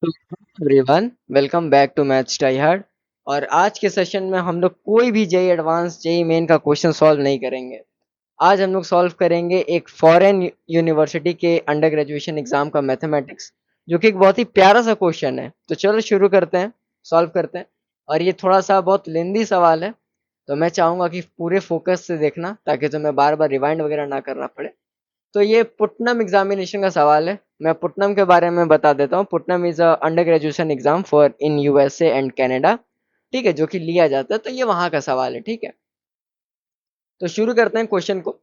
Everyone, welcome back to maths try hard. और आज के सेशन में हम लोग कोई भी जेई एडवांस जेई मेन का क्वेश्चन सॉल्व नहीं करेंगे। आज हम लोग सॉल्व करेंगे एक फॉरेन यूनिवर्सिटी के अंडर ग्रेजुएशन एग्जाम का मैथमेटिक्स, जो कि एक बहुत ही प्यारा सा क्वेश्चन है। तो चलो शुरू करते हैं, सॉल्व करते हैं। और ये थोड़ा सा बहुत लेंदी सवाल है, तो मैं चाहूंगा कि पूरे फोकस से देखना ताकि तुम्हें बार बार रिवाइंड वगैरह ना करना पड़े। तो ये पुटनम एग्जामिनेशन का सवाल है। मैं पुटनम के बारे में बता देता हूँ। Putnam is a under graduation exam for in USA and Canada, ठीक है, जो कि लिया जाता है। तो ये वहां का सवाल है, ठीक है। तो शुरू करते हैं क्वेश्चन को।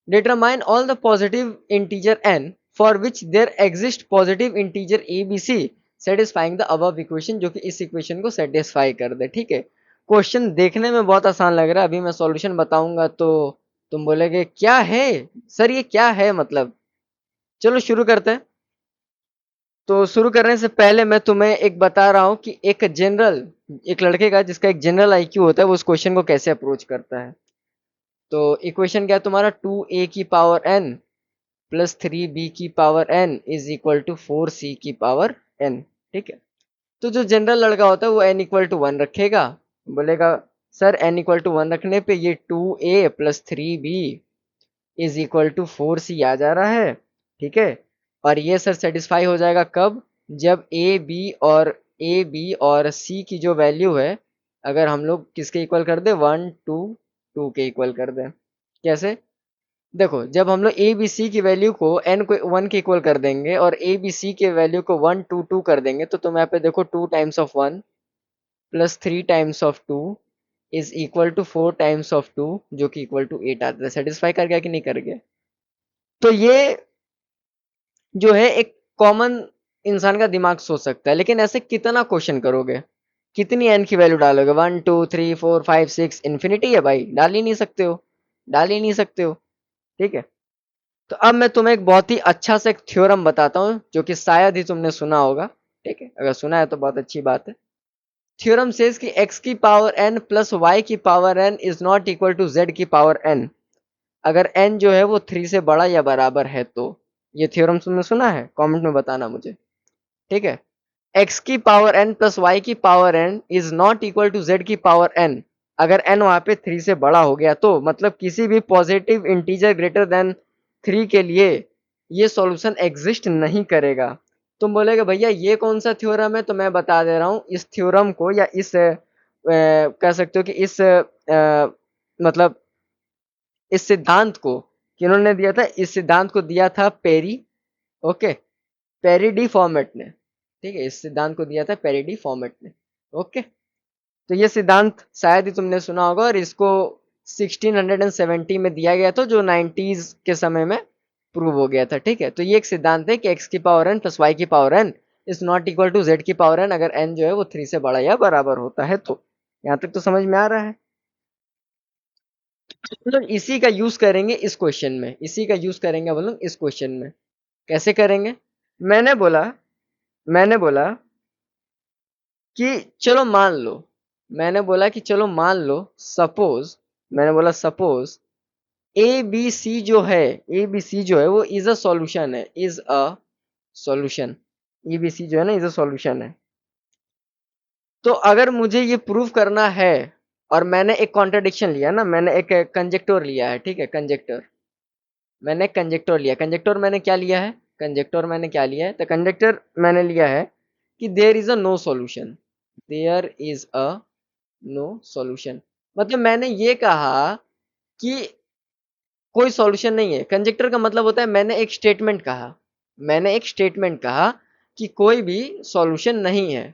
Determine all the positive integer n for which there exist positive integer A B C satisfying the above equation, जो कि इस इक्वेशन को सेटिस्फाई कर दे, ठीक है। क्वेश्चन देखने में बहुत आसान लग रहा है, अभी मैं सॉल्यूशन बताऊंगा तो तुम बोलोगे क्या है सर, ये क्या है मतलब। चलो शुरू करते हैं। तो शुरू करने से पहले मैं तुम्हें एक बता रहा हूँ कि एक लड़के का जिसका एक जनरल आईक्यू होता है वो उस क्वेश्चन को कैसे अप्रोच करता है। तो इक्वेशन क्या है तुम्हारा, 2a की पावर n प्लस 3b की power n is equal to 4c की पावर n, ठीक है। तो जो जनरल लड़का होता है वो n इक्वल टू 1 रखेगा। बोलेगा सर n इक्वल टू 1 रखने पे ये 2a plus 3b is equal to 4c आ जा रहा है, ठीक है। और ये सर सेटिस्फाई हो जाएगा कब, जब ए बी और सी की जो वैल्यू है, अगर हम लोग किसके इक्वल कर दे, 1 2 2 के इक्वल कर दें। कैसे, देखो जब हम लोग ए बी सी की वैल्यू को एन को 1 के इक्वल कर देंगे और ए बी सी के वैल्यू को 1 2 2 कर देंगे, तो तुम यहाँ पे देखो 2 times of 1 plus 3 times of 2 is equal to 4 times of 2, जो कि इक्वल टू 8 आता है। सेटिस्फाई कर गया कि नहीं कर गया। तो ये जो है एक कॉमन इंसान का दिमाग सोच सकता है, लेकिन ऐसे कितना क्वेश्चन करोगे, कितनी एन की वैल्यू डालोगे, 1 2 3 4 5 6 इन्फिनिटी है भाई, डाल ही नहीं सकते हो, डाल ही नहीं सकते हो, ठीक है। तो अब मैं तुम्हें एक बहुत ही अच्छा सा एक थ्योरम बताता हूँ, जो कि शायद ही तुमने सुना होगा, ठीक है। अगर सुना है तो बहुत अच्छी बात है। थ्योरम सेज कि x की पावर n प्लस y की power n is not equal to z की पावर n, अगर n जो है वो 3 से बड़ा या बराबर है तो। ये थ्योरम तुमने सुना है, कमेंट में बताना मुझे, ठीक है। x की पावर n प्लस y की power n is not equal to z की पावर n, अगर n वहां पे 3 से बड़ा हो गया तो, मतलब किसी भी पॉजिटिव इंटीजर ग्रेटर देन 3 के लिए ये सॉल्यूशन एग्जिस्ट नहीं करेगा। तुम बोलेगे भैया ये कौन सा थ्योरम है, तो मैं बता दे रहा हूँ। इस थ्योरम को या इस कह सकते हो कि इस मतलब इस सिद्धांत को किन्होंने दिया था, इस सिद्धांत को दिया था Pierre, okay, Pierre de Fermat ने, ठीक है। इस सिद्धांत को दिया था पेरी डी फॉर्मेट ने, ओके। तो ये सिद्धांत शायद ही तुमने सुना होगा, और इसको 1670 में दिया गया था, जो 90s के समय में प्रूव हो गया था, ठीक है। तो ये एक सिद्धांत है कि एक्स की पावर एन प्लस वाई की power N is not equal to Z की पावर एन, अगर एन जो है वो 3 से बड़ा या बराबर होता है तो। यहाँ तक तो समझ में आ रहा है। मतलब इसी का यूज करेंगे इस क्वेश्चन में, इसी का यूज करेंगे बोलो इस क्वेश्चन में। कैसे करेंगे, मैंने बोला मैंने बोला कि चलो मान लो, मैंने बोला कि चलो मान लो, सपोज, मैंने बोला सपोज ए बी सी जो है, ए बी सी जो है वो इज अ सॉल्यूशन है, is a solution. A B C जो है ना इज अ सॉल्यूशन है। तो अगर मुझे ये प्रूव करना है, और मैंने एक कॉन्ट्रडिक्शन लिया ना, मैंने एक कंजेक्टर लिया है, ठीक है, कंजेक्टर। मैंने कंजेक्टर लिया, कंजेक्टर मैंने क्या लिया है, कंजेक्टर मैंने क्या लिया है, तो कंजेक्टर मैंने लिया है कि there is a no solution, there is a no solution. मतलब मैंने ये कहा कि कोई सॉल्यूशन नहीं है। कंजेक्टर का मतलब होता है मैंने एक स्टेटमेंट कहा, मैंने एक स्टेटमेंट कहा कि कोई भी सॉल्यूशन नहीं है।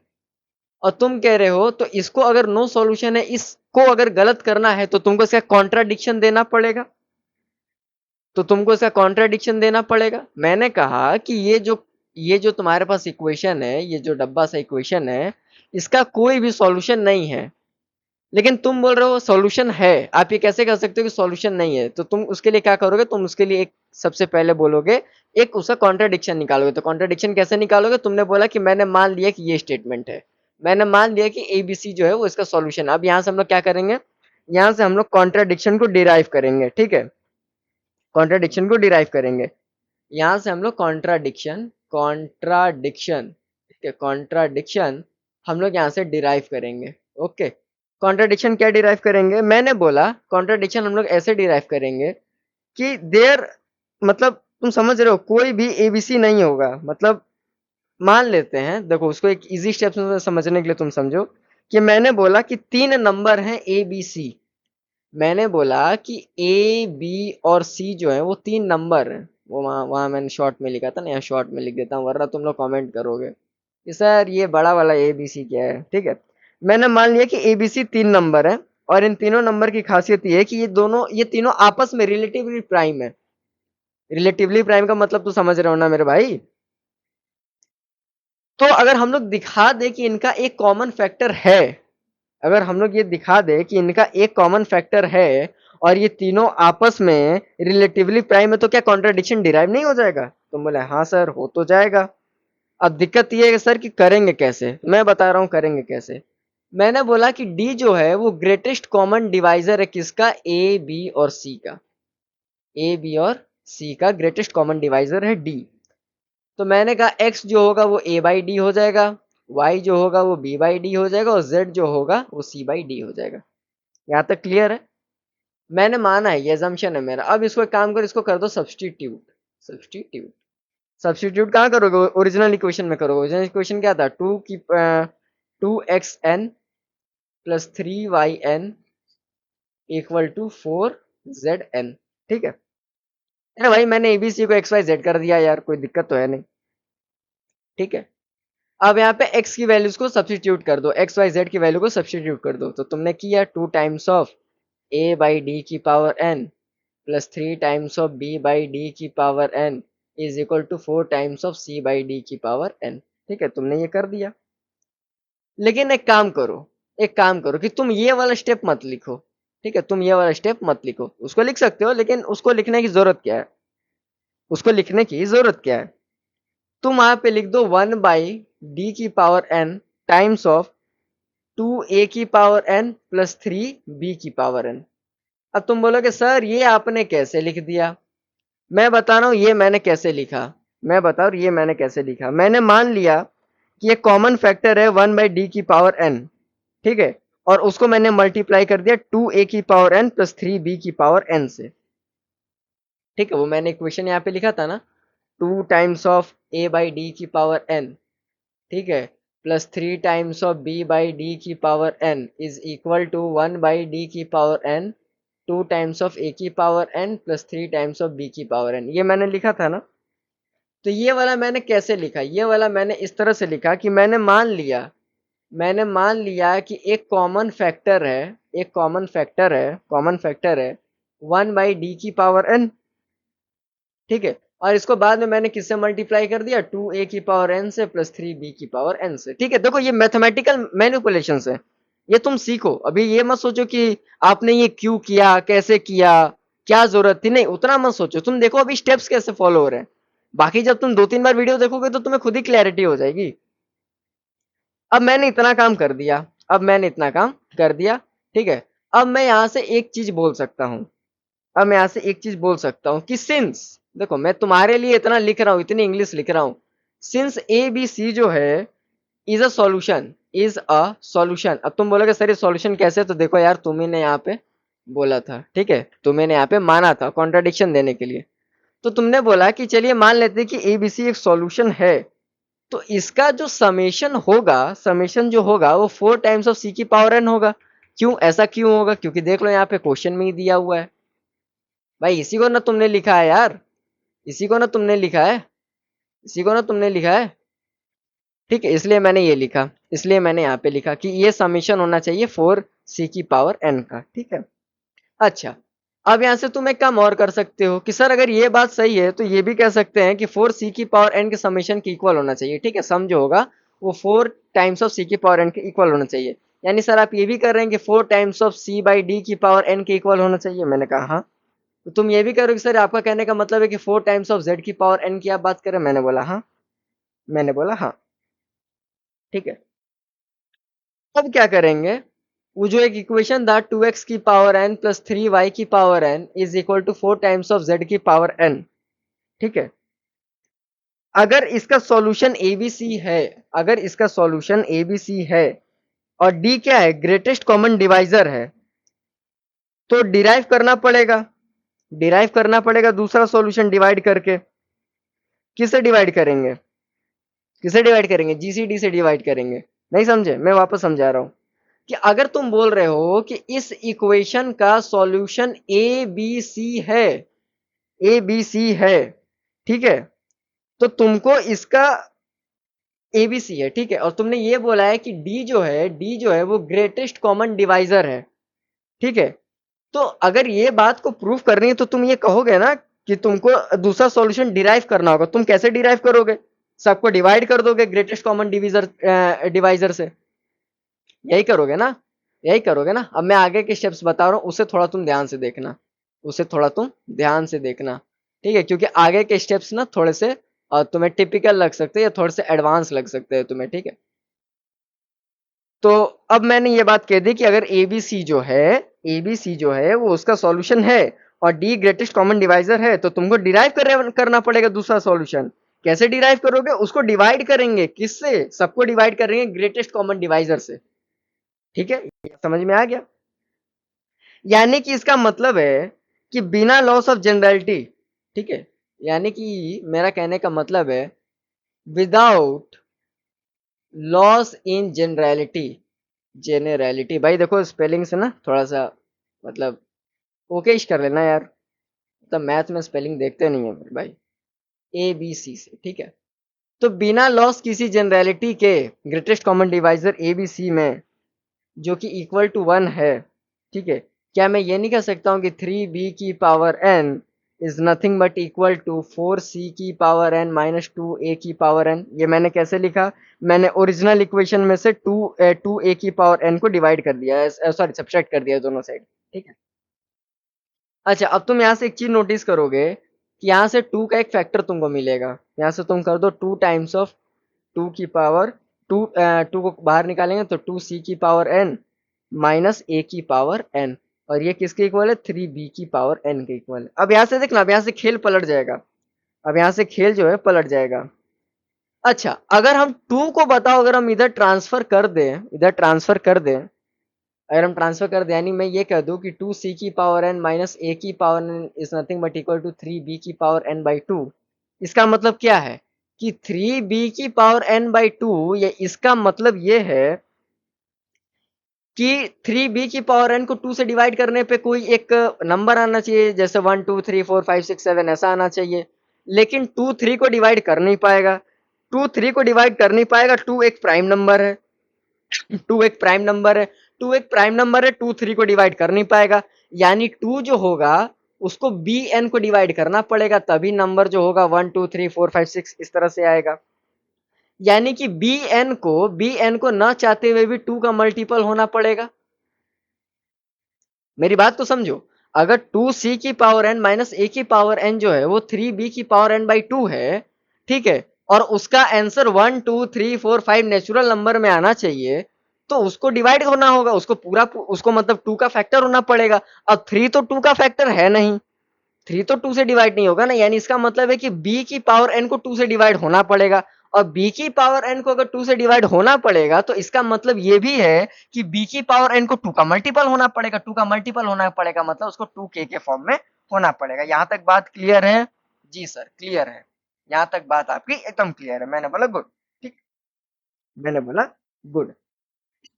और तुम कह रहे हो तो इसको अगर नो सॉल्यूशन है, इसको अगर गलत करना है तो तुमको इसका कॉन्ट्राडिक्शन देना पड़ेगा, तो तुमको इसका कॉन्ट्राडिक्शन देना पड़ेगा। मैंने कहा कि ये जो तुम्हारे पास इक्वेशन है, ये जो डब्बा सा इक्वेशन है, इसका कोई भी सॉल्यूशन नहीं है। लेकिन तुम बोल रहे हो सॉल्यूशन है। आप ये कैसे कह सकते हो कि सॉल्यूशन नहीं है, तो तुम उसके लिए क्या करोगे, तुम उसके लिए एक सबसे पहले बोलोगे, एक उसका कॉन्ट्राडिक्शन निकालोगे। तो कॉन्ट्राडिक्शन कैसे निकालोगे, तुमने बोला कि मैंने मान लिया कि ये स्टेटमेंट है, मैंने मान लिया कि एबीसी जो है वो इसका सॉल्यूशन है। अब यहाँ से हम लोग क्या करेंगे, यहाँ से हम लोग कॉन्ट्राडिक्शन को डिराइव करेंगे, ठीक है, कॉन्ट्राडिक्शन को डिराइव करेंगे। यहाँ से हम लोग कॉन्ट्राडिक्शन कॉन्ट्राडिक्शन, ठीक है, कॉन्ट्राडिक्शन हम लोग यहाँ से डिराइव करेंगे। ओके, कॉन्ट्राडिक्शन क्या डिराइव करेंगे, मैंने बोला कॉन्ट्राडिक्शन हम लोग ऐसे डिराइव करेंगे कि देयर, मतलब तुम समझ रहे हो, कोई भी एबीसी नहीं होगा। मतलब मान लेते हैं, देखो उसको एक इजी स्टेप में समझने के लिए तुम समझो कि मैंने बोला कि 3 नंबर हैं ए बी सी। मैंने बोला कि ए बी और सी जो है वो 3 नंबर हैं। वो वहाँ वहाँ मैंने शॉर्ट में लिखा था ना, यहाँ शॉर्ट में लिख देता हूँ वरना तुम लोग कमेंट करोगे कि सर ये बड़ा वाला ए बी सी क्या है। ठीक है, मैंने मान लिया कि ए बी सी 3 नंबर है और इन तीनों नंबर की खासियत ये है कि ये तीनों आपस में रिलेटिवली प्राइम है। रिलेटिवली प्राइम का मतलब तो समझ रहे हो ना मेरे भाई। तो अगर हम लोग दिखा दे कि इनका एक कॉमन फैक्टर है, अगर हम लोग ये दिखा दे कि इनका एक कॉमन फैक्टर है और ये तीनों आपस में रिलेटिवली प्राइम है, तो क्या कॉन्ट्राडिक्शन डिराइव नहीं हो जाएगा। तुम बोले हाँ सर हो तो जाएगा। अब दिक्कत ये है कि सर कि करेंगे कैसे, मैं बता रहा हूँ करेंगे कैसे। मैंने बोला कि डी जो है वो ग्रेटेस्ट कॉमन डिवाइजर है किसका, ए बी और सी का। ए बी और सी का ग्रेटेस्ट कॉमन डिवाइजर है डी। तो मैंने कहा x जो होगा वो a बाई डी हो जाएगा, y जो होगा वो b बाई डी हो जाएगा और z जो होगा वो c बाई डी हो जाएगा। यहाँ तक क्लियर है। मैंने माना है, ये एजम्पशन है मेरा। अब इसको एक काम करो, इसको कर दो सब्सटीट्यूट। सब्सटीट्यूट सब्सटीट्यूट कहाँ करोगे, ओरिजिनल इक्वेशन में करोगे। ओरिजिनल इक्वेशन क्या था, 2x n plus 3y n equal to 4z n। ठीक है, अरे भाई मैंने एबीसी को एक्स वाई जेड कर दिया यार, कोई दिक्कत तो है नहीं। ठीक है, अब यहाँ पे x की वैल्यूज को सब्सटीट्यूट कर दो, एक्स वाई जेड की वैल्यू को सब्सटीट्यूट कर दो। तो तुमने किया 2 times of a by d की power n plus 3 times of b by d की power n is equal to 4 times of c by d की पावर n। ठीक है, तुमने ये कर दिया। लेकिन एक काम करो, एक काम करो कि तुम ये वाला स्टेप मत लिखो। ठीक है, तुम ये वाला स्टेप मत लिखो, उसको लिख सकते हो लेकिन उसको लिखने की जरूरत क्या है, उसको लिखने की जरूरत क्या है। तुम वहां पे लिख दो 1 बाई डी की power n times of 2a की पावर n प्लस 3b की पावर n। अब तुम बोलोगे सर ये आपने कैसे लिख दिया, मैं बता रहा हूं ये मैंने कैसे लिखा। मैं बता रहा हूं ये मैंने कैसे लिखा। मैंने मान लिया कि ये कॉमन फैक्टर है 1 बाई डी की पावर n। ठीक है, और उसको मैंने मल्टीप्लाई कर दिया 2a की पावर n प्लस 3b की पावर n से। ठीक है, वो मैंने इक्वेशन यहाँ पे लिखा था ना, 2 times of a by d की पावर n, ठीक है, plus 3 times of b by d की power n is equal to 1 by d की power n 2 times of a की power n plus 3 times of b की power n। ये मैंने लिखा था ना। तो ये वाला मैंने कैसे लिखा, ये वाला मैंने इस तरह से लिखा कि मैंने मान लिया कि एक कॉमन फैक्टर है, एक कॉमन फैक्टर है 1 बाई डी की पावर n। ठीक है, और इसको बाद में मैंने किससे मल्टीप्लाई कर दिया, 2a की पावर n से प्लस 3b की पावर n से। ठीक है, देखो ये मैथमेटिकल मैनिपुलेशन है, ये तुम सीखो। अभी ये मत सोचो कि आपने ये क्यों किया, कैसे किया, क्या जरूरत थी, नहीं उतना मत सोचो। तुम देखो अभी स्टेप्स कैसे फॉलो हो रहे हैं, बाकी जब तुम 2-3 बार वीडियो देखोगे तो तुम्हें खुद ही क्लैरिटी हो जाएगी। अब मैंने इतना काम कर दिया, अब मैंने इतना काम कर दिया। ठीक है, अब मैं यहाँ से एक चीज बोल सकता हूँ, अब मैं यहाँ से एक चीज बोल सकता हूँ कि सिंस, देखो मैं तुम्हारे लिए इतना लिख रहा हूँ, इतनी इंग्लिश लिख रहा हूँ, सिंस ए बी सी जो है is a solution, is a solution. अब तुम बोलोगे सर ये सॉल्यूशन कैसे, तो देखो यार तुम्ही ने यहाँ पे बोला था, ठीक है, तुम्हें यहाँ पे माना था कॉन्ट्राडिक्शन देने के लिए। तो तुमने बोला कि चलिए मान लेते हैं कि ए बी सी एक सॉल्यूशन है, तो इसका जो समेशन होगा, समेशन जो होगा वो 4 टाइम्स ऑफ सी की पावर एन होगा। क्यों, ऐसा क्यों होगा, क्योंकि देख लो यहाँ पे क्वेश्चन में ही दिया हुआ है। भाई इसी को ना तुमने लिखा है यार, इसी को ना तुमने लिखा है, इसी को ना तुमने लिखा है। ठीक है, इसलिए मैंने ये लिखा, इसलिए मैंने यहाँ पे लिखा कि ये समीशन होना चाहिए 4c की पावर n का। ठीक है, अच्छा अब यहाँ से तुम एक काम और कर सकते हो कि सर अगर ये बात सही है तो ये भी कह सकते हैं कि 4c की पावर n के समीशन के इक्वल होना चाहिए। ठीक है, सम जो होगा वो 4 टाइम्स ऑफ c की पावर n के इक्वल होना चाहिए। यानी सर आप ये भी कर रहे हैं कि 4 times of c by d की पावर n के इक्वल होना चाहिए। मैंने कहा हाँ। तो तुम ये भी कह रहे हो कि सर आपका कहने का मतलब है कि 4 टाइम्स ऑफ z की पावर n की आप बात करें। मैंने बोला हाँ, मैंने बोला हाँ। ठीक है, अब क्या करेंगे, वो जो एक इक्वेशन था 2x की पावर n प्लस 3y की power n is equal to 4 times of z की पावर n। ठीक है, अगर इसका सॉल्यूशन एबीसी है, अगर इसका सॉल्यूशन एबीसी है और डी क्या है, ग्रेटेस्ट कॉमन डिवाइजर है, तो डिराइव करना पड़ेगा, डिराइव करना पड़ेगा दूसरा सॉल्यूशन डिवाइड करके। किससे डिवाइड करेंगे, किसे डिवाइड करेंगे, जीसीडी से डिवाइड करेंगे। नहीं समझे, मैं वापस समझा रहा हूं कि अगर तुम बोल रहे हो कि इस इक्वेशन का सॉल्यूशन ए बी सी है, ए बी सी है, ठीक है, तो तुमको इसका एबीसी है, ठीक है, और तुमने ये बोला है कि डी जो है, डी जो है वो ग्रेटेस्ट कॉमन डिवाइजर है, ठीक है, तो अगर ये बात को प्रूफ करनी है तो तुम ये कहोगे ना कि तुमको दूसरा सॉल्यूशन डिराइव करना होगा। तुम कैसे डिराइव करोगे, सबको डिवाइड कर दोगे ग्रेटेस्ट कॉमन डिविजर डिवाइजर से, यही करोगे ना, यही करोगे ना। अब मैं आगे के स्टेप्स बता रहा हूँ, उसे थोड़ा तुम ध्यान से देखना, उसे थोड़ा तुम ध्यान से देखना, ठीक है, क्योंकि आगे के स्टेप्स ना थोड़े से तुम्हें टिपिकल लग सकते हैं या थोड़े से एडवांस लग सकते हैं तुम्हें, ठीक है। तो अब मैंने ये बात कह दी कि अगर एबीसी जो है, एबीसी जो है वो उसका सॉल्यूशन है और डी ग्रेटेस्ट कॉमन डिवाइजर है, तो तुमको डिराइव करना पड़ेगा दूसरा सॉल्यूशन। कैसे डिराइव करोगे, उसको डिवाइड करेंगे, किससे, सबको डिवाइड करेंगे ग्रेटेस्ट कॉमन डिवाइजर से, ठीक है, समझ में आ गया। यानी कि इसका मतलब है कि बिना लॉस ऑफ जनरलिटी, ठीक है, यानी कि मेरा कहने का मतलब है विदाउट लॉस इन जनरलिटी, जेनरलिटी, भाई देखो स्पेलिंग से ना थोड़ा सा मतलब ओकेश कर लेना यार, मतलब मैथ में स्पेलिंग देखते नहीं है मेरे भाई, ए बी सी से, ठीक है। तो बिना लॉस किसी जनरलिटी के greatest common divisor A B C में जो कि इक्वल टू 1 है, ठीक है, क्या मैं ये नहीं कह सकता हूँ कि 3b की power n is nothing but equal to 4c की पावर n माइनस 2a की पावर n। ये मैंने कैसे लिखा, मैंने ओरिजिनल इक्वेशन में से 2a की पावर n को डिवाइड कर दिया, सॉरी सब्ट्रैक्ट कर दिया दोनों साइड, ठीक है। अच्छा, अब तुम यहाँ से एक चीज नोटिस करोगे कि यहाँ से 2 का एक फैक्टर तुमको मिलेगा, यहाँ से तुम कर दो 2 टाइम्स ऑफ 2 की पावर 2 को बाहर निकालेंगे तो 2c की पावर n माइनस a की पावर n, और ये किसके इक्वल है, 3b की पावर n के इक्वल है। अब यहाँ से देखना, अब यहाँ से खेल पलट जाएगा, अब यहाँ से खेल जो है पलट जाएगा। अच्छा, अगर हम 2 को बताओ, अगर हम इधर ट्रांसफर कर दें, इधर ट्रांसफर कर दें, अगर हम ट्रांसफर कर दें, यानी मैं ये कह दूं कि 2c की पावर n माइनस a की power n is nothing but equal to 3b की पावर n बाई 2, इसका मतलब क्या है कि 3b की पावर n बाई 2, ये इसका मतलब ये है कि 3b की पावर n को 2 से डिवाइड करने पे कोई एक नंबर आना चाहिए, जैसे 1 2 3 4 5 6 7 ऐसा आना चाहिए, लेकिन 2 3 को डिवाइड कर नहीं पाएगा, 2 3 को डिवाइड कर नहीं पाएगा, 2 एक प्राइम नंबर है, 2 एक प्राइम नंबर है, 2 एक प्राइम नंबर है, 2 3 को डिवाइड कर नहीं पाएगा, यानी 2 जो होगा उसको बी एन को डिवाइड करना पड़ेगा, तभी नंबर जो होगा 1 2 3 4 5 6 इस तरह से आएगा। यानी कि बी एन को ना चाहते हुए भी 2 का मल्टीपल होना पड़ेगा। मेरी बात तो समझो, अगर 2c की पावर n माइनस a की पावर n जो है वो 3b की पावर n बाई 2 है, ठीक है, और उसका आंसर 1 2 3 4 5 नेचुरल नंबर में आना चाहिए, तो उसको डिवाइड होना होगा, उसको पूरा, उसको मतलब 2 का फैक्टर होना पड़ेगा। अब 3 तो 2 का फैक्टर है नहीं, 3 तो 2 से डिवाइड नहीं होगा ना, यानी इसका मतलब है कि b की पावर n को 2 से डिवाइड होना पड़ेगा, और b की पावर n को अगर 2 से डिवाइड होना पड़ेगा तो इसका मतलब ये भी है कि b की पावर n को 2 का मल्टीपल होना पड़ेगा, 2 का मल्टीपल होना पड़ेगा मतलब उसको 2k के फॉर्म में होना पड़ेगा। यहां तक बात क्लियर है? जी सर क्लियर है, यहां तक बात आपकी एकदम क्लियर है। मैंने बोला गुड, ठीक, मैंने बोला गुड।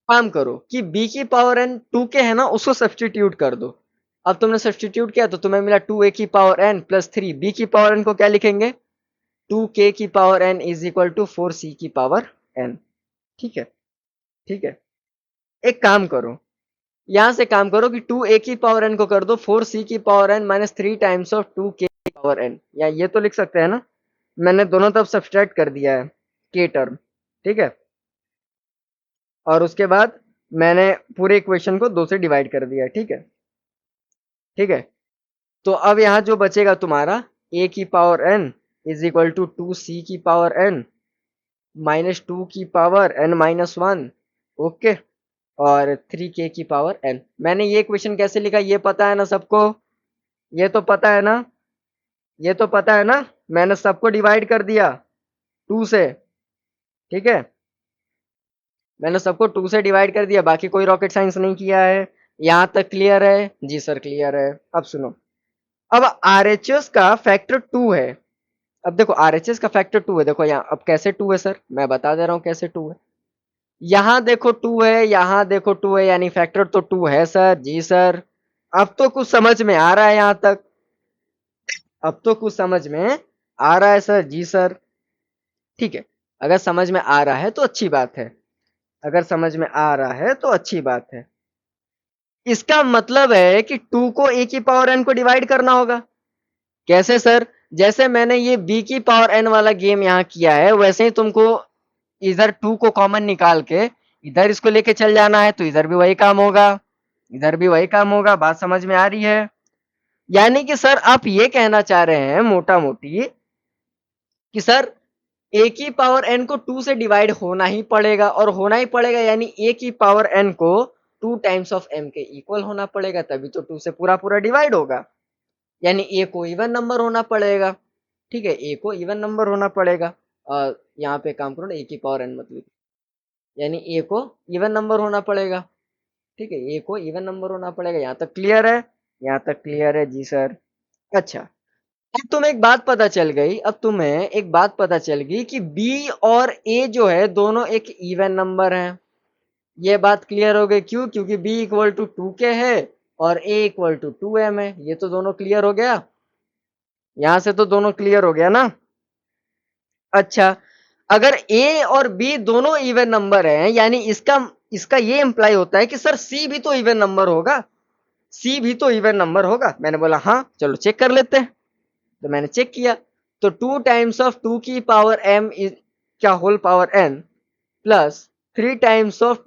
काम करो कि b की पावर n 2k है ना, उसको सब्सटीट्यूट कर दो। अब तुमने सब्सटीट्यूट किया तो तुम्हें मिला 2a की पावर n प्लस 3, b की पावर n को क्या लिखेंगे, 2k की power n is equal to 4c की पावर n, ठीक है, ठीक है। एक काम करो, यहां से काम करो कि 2a की पावर n को कर दो 4c की power n minus 3 times of 2k की पावर n, या ये तो लिख सकते हैं ना, मैंने दोनों तरफ सब्सट्रैक्ट कर दिया है k टर्म, ठीक है, और उसके बाद मैंने पूरे इक्वेशन को 2 से डिवाइड कर दिया है, ठीक है, ठीक है। तो अब यहाँ जो बचेगा तुम्हारा a की power n is equal to 2c की पावर n माइनस 2 की पावर n माइनस 1, ओके, और 3k की पावर n। मैंने ये इक्वेशन कैसे लिखा ये पता है ना सबको, ये तो पता है ना, ये तो पता है ना, मैंने सबको डिवाइड कर दिया, 2 से, ठीक है। मैंने सबको 2 से डिवाइड कर दिया, बाकी कोई रॉकेट साइंस नहीं किया है। यहां तक क्लियर है? जी सर क्लियर है। अब सुनो, अब आरएचएस का फैक्टर 2 है। अब देखो आरएचएस का फैक्टर 2 है, देखो यहाँ अब कैसे 2 है सर, मैं बता दे रहा हूँ कैसे 2 है। यहाँ देखो 2 है, यहाँ देखो 2 है, यानी फैक्टर तो 2 है सर। जी सर, अब तो कुछ समझ में आ रहा है यहाँ तक, अब तो कुछ समझ में आ रहा है सर। जी सर, ठीक है। अगर समझ में आ रहा है तो अच्छी बात है, अगर समझ में आ रहा है तो अच्छी बात है। इसका मतलब है कि 2 को a की पावर n को डिवाइड करना होगा। कैसे सर? जैसे मैंने ये b की पावर n वाला गेम यहाँ किया है, वैसे ही तुमको इधर 2 को कॉमन निकाल के इधर इसको लेके चल जाना है, तो इधर भी वही काम होगा, इधर भी वही काम होगा। बात समझ में आ रही है? यानी कि सर आप ये कहना चाह रहे हैं मोटा मोटी कि सर a की पावर n को 2 से डिवाइड होना ही पड़ेगा, और होना ही पड़ेगा यानी a की पावर n को 2 टाइम्स ऑफ m के इक्वल होना पड़ेगा, तभी तो 2 से पूरा पूरा डिवाइड होगा। यानी a को इवन नंबर होना पड़ेगा, ठीक है, a को इवन नंबर होना पड़ेगा। और यहाँ पे काम करो ना, a की पावर n मतलब, यानी a को इवन नंबर होना पड़ेगा, ठीक है, a को इवन नंबर होना पड़ेगा। यहाँ तक क्लियर है? यहाँ तक क्लियर है? जी सर। अच्छा, अब तुम्हें एक बात पता चल गई, अब तुम्हें एक बात पता चल गई कि b और a जो है दोनों एक इवन नंबर हैं। ये बात क्लियर हो गई, क्यों? क्योंकि b इक्वल टू 2k है और a इक्वल टू 2m है। ये तो दोनों क्लियर हो गया, यहां से तो दोनों क्लियर हो गया ना। अच्छा, अगर a और b दोनों इवन नंबर हैं, यानी इसका इसका ये इंप्लाई होता है कि सर c भी तो इवन नंबर होगा, c भी तो इवन नंबर होगा। मैंने बोला हाँ चलो चेक कर लेते हैं, तो मैंने चेक किया, तो 2 टाइम्स ऑफ 2 की पावर m इज क्या whole power n plus 3 times of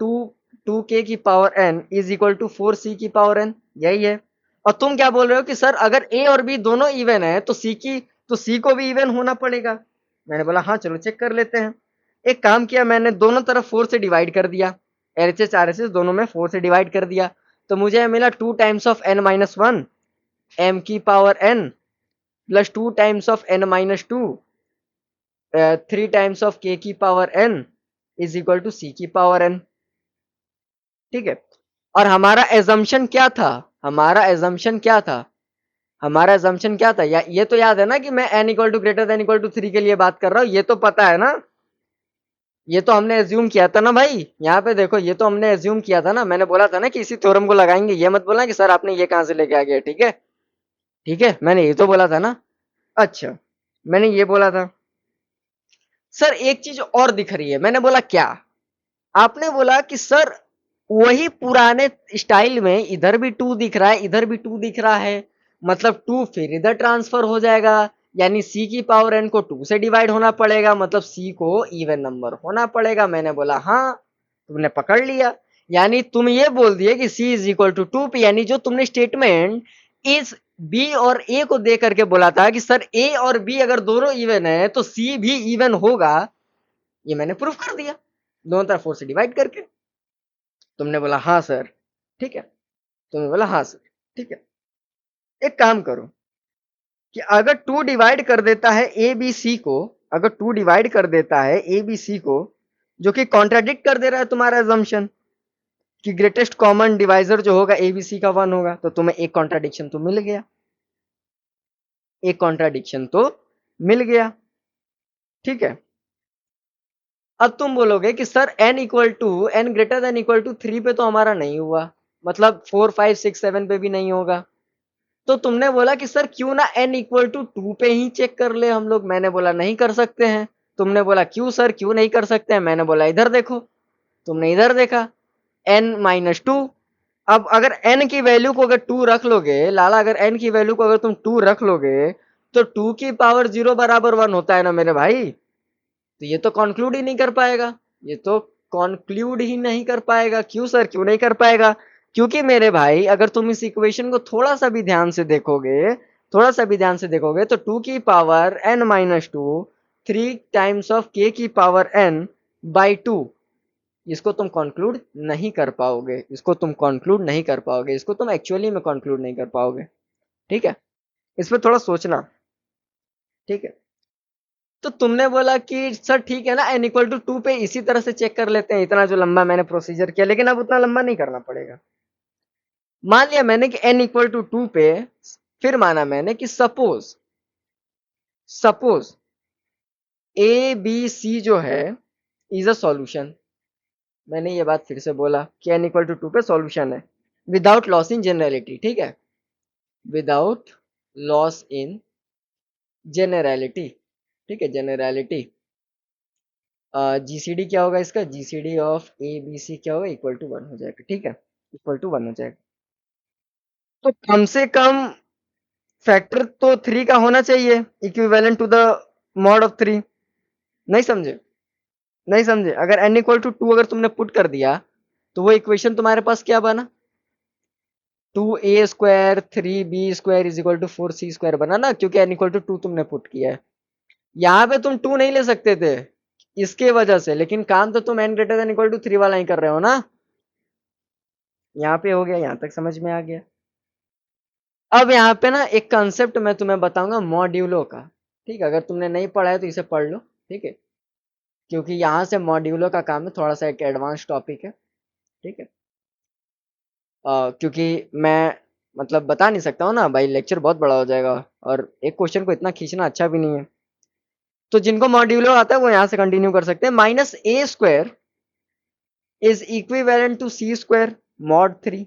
2k की power n is equal to 4c की पावर n, यही है। और तुम क्या बोल रहे हो कि सर अगर a और b दोनों इवन है तो c को भी इवन होना पड़ेगा। मैंने बोला हाँ चलो चेक कर लेते हैं। एक काम किया मैंने, दोनों तरफ 4 से डिवाइड कर दिया, एलएचएस आरएचएस दोनों में 4 से डिवाइड कर दिया, तो मुझे मिला 2 times of n minus 1 m की power n plus 2 times of n minus 2 3 times of k की power n is equal to c की पावर n, ठीक है। और हमारा एजम्पशन क्या था? हमारा एजम्पशन क्या था? हमारा एजम्पशन क्या था? ये तो याद है ना कि मैं n equal to greater than equal to 3 के लिए बात कर रहा हूँ, ये तो पता है ना, ये तो हमने एज्यूम किया था ना भाई। यहाँ पे देखो, ये तो हमने एज्यूम किया था ना, मैंने बोला था ना कि इसी थ्योरम को लगाएंगे, ये मत बोलना कि सर आपने ये कहां से लेके आ गया, ठीक है, ठीक है, मैंने ये तो बोला था ना। अच्छा, मैंने ये बोला था। सर एक चीज और दिख रही है, मैंने बोला क्या? आपने बोला कि सर वही पुराने स्टाइल में इधर भी 2 दिख रहा है, इधर भी 2 दिख रहा है, मतलब 2 फिर इधर ट्रांसफर हो जाएगा, यानी c की पावर n को 2 से डिवाइड होना पड़ेगा, मतलब c को इवन नंबर होना पड़ेगा। मैंने बोला हाँ, तुमने पकड़ लिया। यानी तुम ये बोल दिए कि c is equal to 2p, यानी जो तुमने स्टेटमेंट इस b और a को दे करके बोला था कि सर a और b अगर दोनों इवन है तो c भी इवन होगा, ये मैंने प्रूफ कर दिया दोनों तरफ 4 से डिवाइड करके। तुमने बोला हाँ सर, ठीक है, तुमने बोला हाँ सर, ठीक है। एक काम करो कि अगर 2 डिवाइड कर देता है ए बी सी को, अगर 2 डिवाइड कर देता है ए बी सी को, जो कि कॉन्ट्राडिक्ट कर दे रहा है तुम्हारा एजम्पशन कि ग्रेटेस्ट कॉमन डिवाइजर जो होगा ए बी सी का 1 होगा, तो तुम्हें एक कॉन्ट्राडिक्शन तो मिल गया, एक कॉन्ट्राडिक्शन तो मिल गया, ठीक है। अब तुम बोलोगे कि sir n equal to N greater than equal to 3 पे तो हमारा नहीं हुआ, मतलब 4 5 6 7 पे भी नहीं होगा, तो तुमने बोला कि सर क्यों ना n इक्वल टू 2 पे ही चेक कर ले हम लोग। मैंने बोला नहीं कर सकते हैं। तुमने बोला क्यों सर, क्यों नहीं कर सकते हैं? मैंने बोला इधर देखो। तुमने इधर देखा, n माइनस 2। अब अगर n की वैल्यू को अगर 2 रख लोगे लाला, अगर n की वैल्यू को अगर तुम 2 रख लोगे तो 2 की पावर 0 बराबर 1 होता है ना मेरे भाई, तो ये तो कंक्लूड ही नहीं कर पाएगा, ये तो कंक्लूड ही नहीं कर पाएगा। क्यों सर, क्यों नहीं कर पाएगा? क्योंकि मेरे भाई अगर तुम इस इक्वेशन को थोड़ा सा भी ध्यान से देखोगे, थोड़ा सा भी ध्यान से देखोगे, तो 2 की power n minus 2 3 times of k की पावर n बाई 2, इसको तुम कंक्लूड नहीं कर पाओगे, इसको तुम कंक्लूड नहीं कर पाओगे, इसको तुम एक्चुअली में कंक्लूड नहीं कर पाओगे, ठीक है। इस पर थोड़ा सोचना, ठीक है। तो तुमने बोला कि सर ठीक है ना, n इक्वल टू 2 पे इसी तरह से चेक कर लेते हैं, इतना जो लंबा मैंने प्रोसीजर किया, लेकिन अब उतना लंबा नहीं करना पड़ेगा। मान लिया मैंने कि n इक्वल टू 2 पे, फिर माना मैंने कि suppose suppose A B C जो है इज अ सॉल्यूशन। मैंने ये बात फिर से बोला कि n इक्वल टू 2 पे सॉल्यूशन है विदाउट लॉस इन जनरलिटी, ठीक है, विदाउट लॉस इन जेनरलिटी, ठीक है, जेनरलिटी। जीसीडी क्या होगा इसका, GCD of A B C क्या होगा, इक्वल टू 1 हो जाएगा, ठीक है, इक्वल टू 1 हो जाएगा। तो कम से कम फैक्टर तो 3 का होना चाहिए, equivalent to the mod of 3। नहीं समझे, नहीं समझे, अगर n इक्वल टू 2 अगर तुमने पुट कर दिया तो वो इक्वेशन तुम्हारे पास क्या बना, 2a² 3b² is equal to 4c² बना ना, क्योंकि n इक्वल टू 2 तुमने पुट किया है। यहाँ पे तुम 2 नहीं ले सकते थे इसके वजह से, लेकिन काम तो तुम n greater than equal to 3 वाला ही कर रहे हो ना। यहाँ पे हो गया, यहाँ तक समझ में आ गया। अब यहाँ पे ना एक कंसेप्ट मैं तुम्हें बताऊंगा मॉड्यूलो का, ठीक है, अगर तुमने नहीं पढ़ा है तो इसे पढ़ लो, ठीक है, क्योंकि यहाँ से मॉड्यूलो का काम है, थोड़ा सा एक एडवांस टॉपिक है, ठीक है। क्योंकि मैं मतलब बता नहीं सकता हूँ ना भाई, लेक्चर बहुत बड़ा हो जाएगा और एक क्वेश्चन को इतना खींचना अच्छा भी नहीं है। तो जिनको मॉड्यूलो आता है वो यहाँ से कंटिन्यू कर सकते हैं। -a² is equivalent to c² mod 3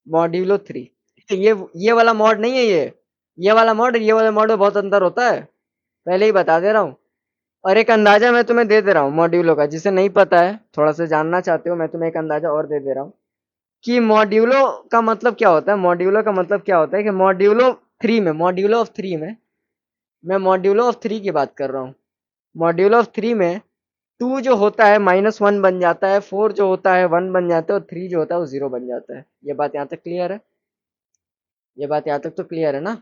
modulo 3। ये वाला मॉड नहीं है, ये वाला मॉड, ये वाला मॉड में बहुत अंतर होता है, पहले ही बता दे रहा हूँ। और एक अंदाजा मैं तुम्हें दे दे रहा हूँ मॉड्यूलो का, जिसे नहीं पता है, थोड़ा सा जानना चाहते हो, मैं तुम्हें एक अंदाजा और दे दे रहा हूँ कि मॉड्यूलो का मतलब क्या होता है। मॉड्यूलो का मतलब क्या होता है कि मॉड्यूलो 3 में, मॉड्यूलो ऑफ 3 में, मैं मॉड्यूलो ऑफ 3 की बात कर रहा हूँ। मॉड्यूलो ऑफ 3 में 2 जो होता है -1 बन जाता है, 4 जो होता है 1 बन जाता है, और 3 जो होता है वो 0 बन जाता है। ये बात यहाँ तक क्लियर है, ये बात यहाँ तक तो क्लियर है ना,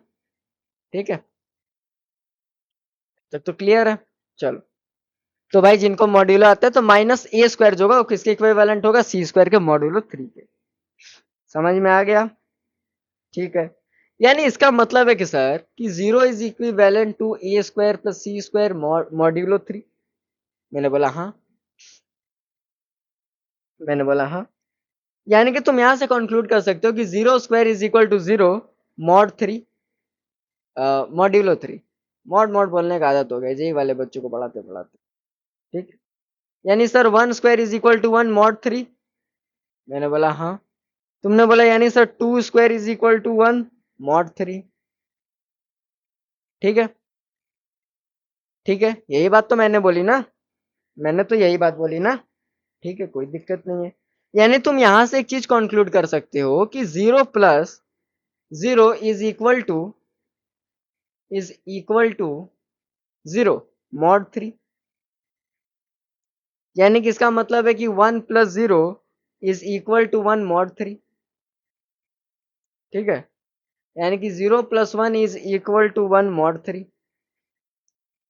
ठीक है, तक तो क्लियर है। चलो, तो भाई जिनको मॉड्यूलो आता है तो -a² जो होगा वो किसके इक्विवेलेंट होगा, c² के मॉड्यूलो 3 के। समझ में आ गया, ठीक है। यानी इसका मतलब है कि सर कि 0 is equivalent to a² plus c² modulo 3। मैंने बोला हाँ, मैंने बोला हाँ। यानी कि तुम यहां से कंक्लूड कर सकते हो कि 0² is equal to 0 mod 3 modulo 3। Mod mod बोलने का आदत हो गया जी वाले बच्चों को पढ़ाते पढ़ाते, ठीक है। यानी sir 1² is equal to 1 mod 3। मैंने बोला हाँ। तुमने बोला यानी sir 2² is equal to 1 mod 3, ठीक है, ठीक है, यही बात तो मैंने बोली ना, मैंने तो यही बात बोली ना, ठीक है, कोई दिक्कत नहीं है। यानी तुम यहां से एक चीज कंक्लूड कर सकते हो कि 0 plus 0 is equal to 0 mod 3। यानी कि इसका मतलब है कि 1 plus 0 is equal to 1 mod 3, ठीक है। यानी कि 0 plus 1 is equal to 1 mod 3।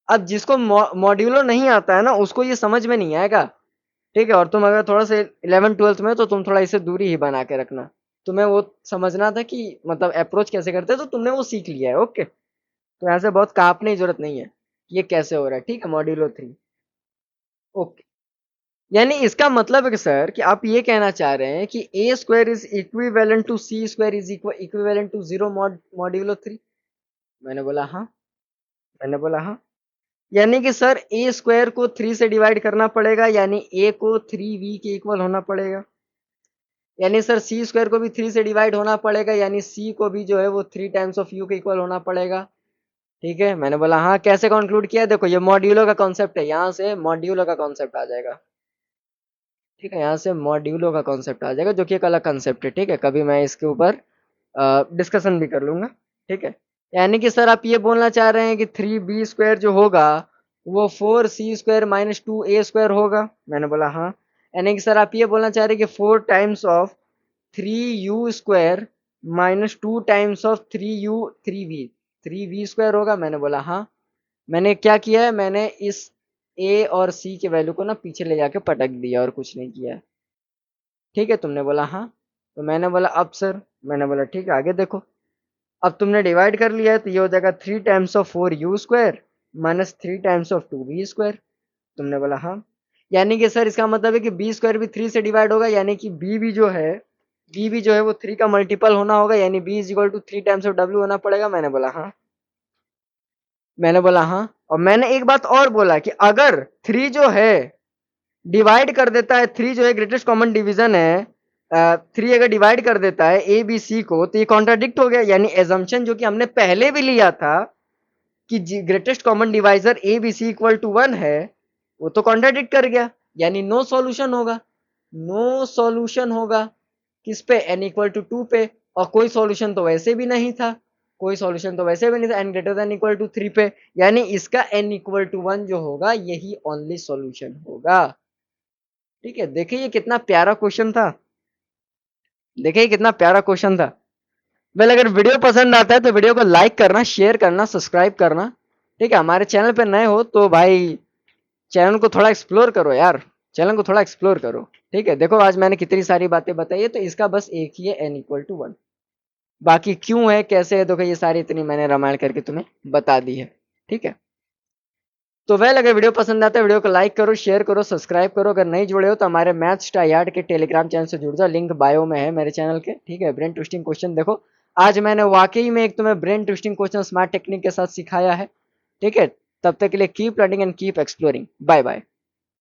अब जिसको मॉड्यूलो नहीं आता है ना उसको ये समझ में नहीं आएगा, ठीक है। और तुम अगर थोड़ा सा 11th-12th में तो तुम थोड़ा इसे दूरी ही बना के रखना, तुम्हें वो समझना था कि मतलब अप्रोच कैसे करते हैं, तो तुमने वो सीख लिया है, ओके। तो ऐसे बहुत कांपने की जरूरत नहीं है कि ये कैसे हो रहा है, ठीक है, मॉड्यूलो 3, ओके। यानी इसका मतलब है कि सर कि आप ये कहना चाह रहे हैं कि a² is equivalent to c² is equivalent to 0 modulo 3। मैंने बोला हाँ, मैंने बोला हाँ। यानी कि सर a² को 3 से डिवाइड करना पड़ेगा, यानी a को 3v के इक्वल होना पड़ेगा। यानी सर c² को भी 3 से डिवाइड होना पड़ेगा, यानी c को भी जो है वो 3 टाइम्स ऑफ u के इक्वल होना पड़ेगा, ठीक है। मैंने बोला हाँ। कैसे कंक्लूड किया, देखो ये मॉड्यूलो का कॉन्सेप्ट है, यहाँ से मॉड्यूलो का कॉन्सेप्ट आ जाएगा, ठीक है, यहाँ से मॉड्यूलो का कॉन्सेप्ट आ जाएगा, जो कि एक अलग कॉन्सेप्ट है, ठीक है, कभी मैं इसके ऊपर डिस्कशन भी कर लूंगा, ठीक है। यानी कि सर आप ये बोलना चाह रहे हैं कि 3b² जो होगा वो 4c² माइनस 2a² होगा। मैंने बोला हाँ। यानी कि सर आप ये बोलना चाह रहे हैं कि 4 times of 3u² minus 2 times of 3v² होगा। मैंने बोला हाँ। मैंने क्या किया है, मैंने इस a और c के वैल्यू को ना पीछे ले जाके पटक दिया और कुछ नहीं किया, ठीक है। तुमने बोला हाँ। तो मैंने बोला अब सर, मैंने बोला ठीक है आगे देखो। अब तुमने डिवाइड कर लिया है तो ये हो जाएगा 3 times of 4u² -3 times of 2b²। तुमने बोला हाँ। यानी कि सर इसका मतलब है कि b² भी 3 से डिवाइड होगा, यानी कि b भी जो है वो 3 का मल्टीपल होना होगा, यानी b is equal to 3 times of w होना पड़ेगा। मैंने बोला हाँ। और मैंने एक बात और बोला कि अगर 3 जो है डिवाइड कर देता है, 3 जो है ग्रेटेस्ट कॉमन डिवीजन है, 3 अगर डिवाइड कर देता है ए बी सी को, तो ये कॉन्ट्राडिक्ट हो गया। यानी एजम्पशन जो कि हमने पहले भी लिया था कि greatest common divisor A B C equal to 1 है, वो तो कॉन्ट्राडिक्ट कर गया। यानी नो सॉल्यूशन होगा। नो सॉल्यूशन होगा किस पे? n इक्वल टू 2 पे। और कोई सॉल्यूशन तो वैसे भी नहीं था, n greater than equal to 3 पे। यानी इसका n इक्वल टू 1 जो होगा यही ओनली सॉल्यूशन होगा। ठीक है, देखिए ये कितना प्यारा क्वेश्चन था। वेल, अगर वीडियो पसंद आता है तो वीडियो को लाइक करना, शेयर करना, सब्सक्राइब करना। ठीक है, हमारे चैनल पे नए हो तो भाई चैनल को थोड़ा एक्सप्लोर करो यार, ठीक है। देखो आज मैंने कितनी सारी बातें बताई है, तो इसका बस एक ही है, n इक्वल टू 1। बाकी क्यों है, कैसे है, देखो ये सारी इतनी मैंने रामायण करके तुम्हें बता दी है। ठीक है, तो वेल, अगर वीडियो पसंद आता है वीडियो को लाइक करो, शेयर करो, सब्सक्राइब करो। अगर नहीं जुड़े हो तो हमारे मैथ्स टाइयार्ड के टेलीग्राम चैनल से जुड़ जाओ, लिंक बायो में है मेरे चैनल के। ठीक है, ब्रेन ट्विस्टिंग क्वेश्चन देखो, आज मैंने वाकई में एक तुम्हें brain twisting question smart technique के साथ सिखाया है। ठीक है, तब तक के लिए keep learning and keep exploring. Bye bye.